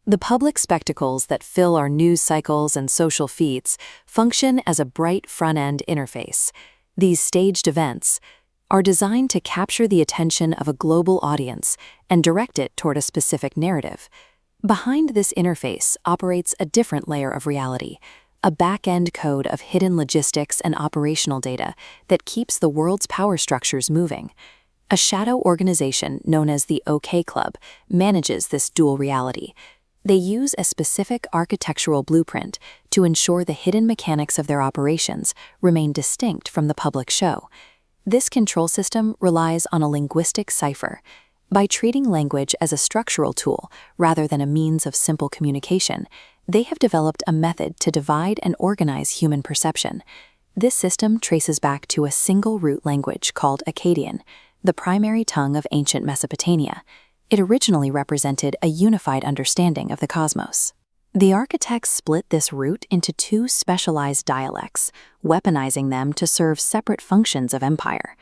The public spectacles that fill our news cycles and social feeds function as a bright front-end interface. These staged events are designed to capture the attention of a global audience and direct it toward a specific narrative. Behind this interface operates a different layer of reality, a back-end code of hidden logistics and operational data that keeps the world's power structures moving. A shadow organization known as the OK Club manages this dual reality. They use a specific architectural blueprint to ensure the hidden mechanics of their operations remain distinct from the public show. This control system relies on a linguistic cipher. By treating language as a structural tool rather than a means of simple communication, they have developed a method to divide and organize human perception. This system traces back to a single root language called Akkadian, the primary tongue of ancient Mesopotamia. It originally represented a unified understanding of the cosmos. The architects split this root into two specialized dialects, weaponizing them to serve separate functions of empire.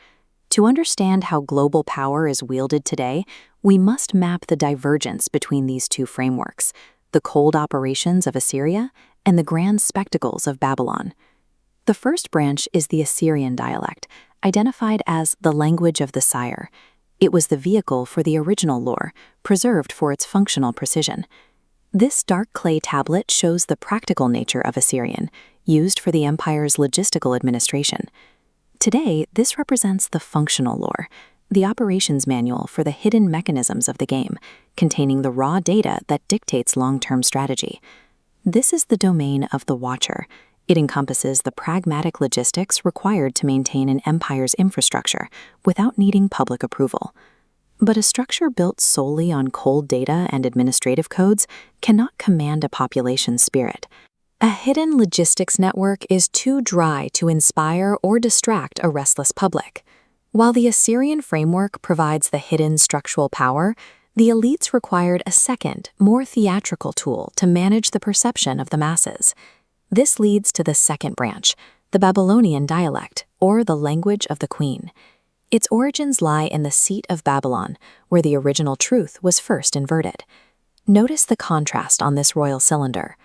To understand how global power is wielded today, we must map the divergence between these two frameworks, the cold operations of Assyria and the grand spectacles of Babylon. The first branch is the Assyrian dialect, identified as the language of the sire. It was the vehicle for the original lore, preserved for its functional precision. This dark clay tablet shows the practical nature of Assyrian, used for the empire's logistical administration. Today, this represents the functional lore, the operations manual for the hidden mechanisms of the game, containing the raw data that dictates long-term strategy. This is the domain of the Watcher. It encompasses the pragmatic logistics required to maintain an empire's infrastructure without needing public approval. But a structure built solely on cold data and administrative codes cannot command a population's spirit. A hidden logistics network is too dry to inspire or distract a restless public. While the Assyrian framework provides the hidden structural power, the elites required a second, more theatrical tool to manage the perception of the masses. This leads to the second branch, the Babylonian dialect, or the language of the queen. Its origins lie in the seat of Babylon, where the original truth was first inverted. Notice the contrast on this royal cylinder.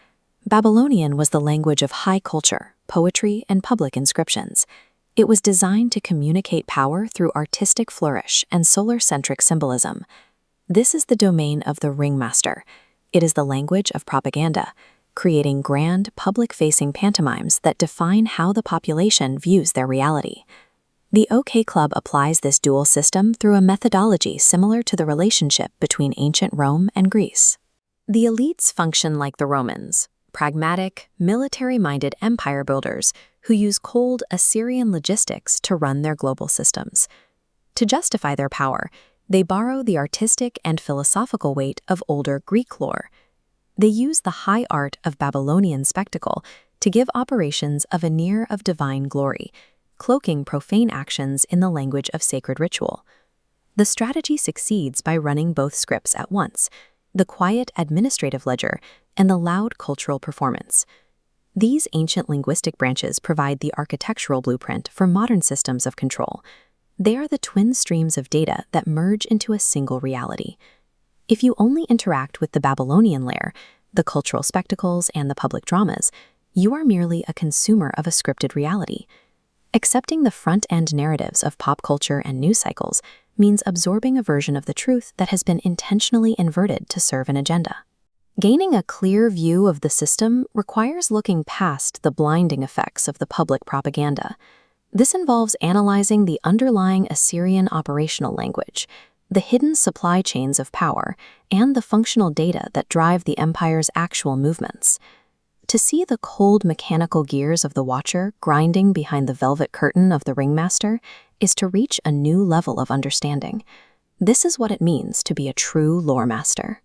Babylonian was the language of high culture, poetry, and public inscriptions. It was designed to communicate power through artistic flourish and solar-centric symbolism. This is the domain of the ringmaster. It is the language of propaganda, creating grand, public-facing pantomimes that define how the population views their reality. The OK Club applies this dual system through a methodology similar to the relationship between ancient Rome and Greece. The elites function like the Romans, pragmatic, military-minded empire builders who use cold Assyrian logistics to run their global systems. To justify their power, they borrow the artistic and philosophical weight of older Greek lore. They use the high art of Babylonian spectacle to give operations a veneer of divine glory, cloaking profane actions in the language of sacred ritual. The strategy succeeds by running both scripts at once, the quiet administrative ledger and the loud cultural performance. These ancient linguistic branches provide the architectural blueprint for modern systems of control. They are the twin streams of data that merge into a single reality. If you only interact with the Babylonian layer, the cultural spectacles, and the public dramas, you are merely a consumer of a scripted reality. Accepting the front-end narratives of pop culture and news cycles means absorbing a version of the truth that has been intentionally inverted to serve an agenda. Gaining a clear view of the system requires looking past the blinding effects of the public propaganda. This involves analyzing the underlying Assyrian operational language, the hidden supply chains of power, and the functional data that drive the empire's actual movements. To see the cold mechanical gears of the Watcher grinding behind the velvet curtain of the ringmaster is to reach a new level of understanding. This is what it means to be a true lore master.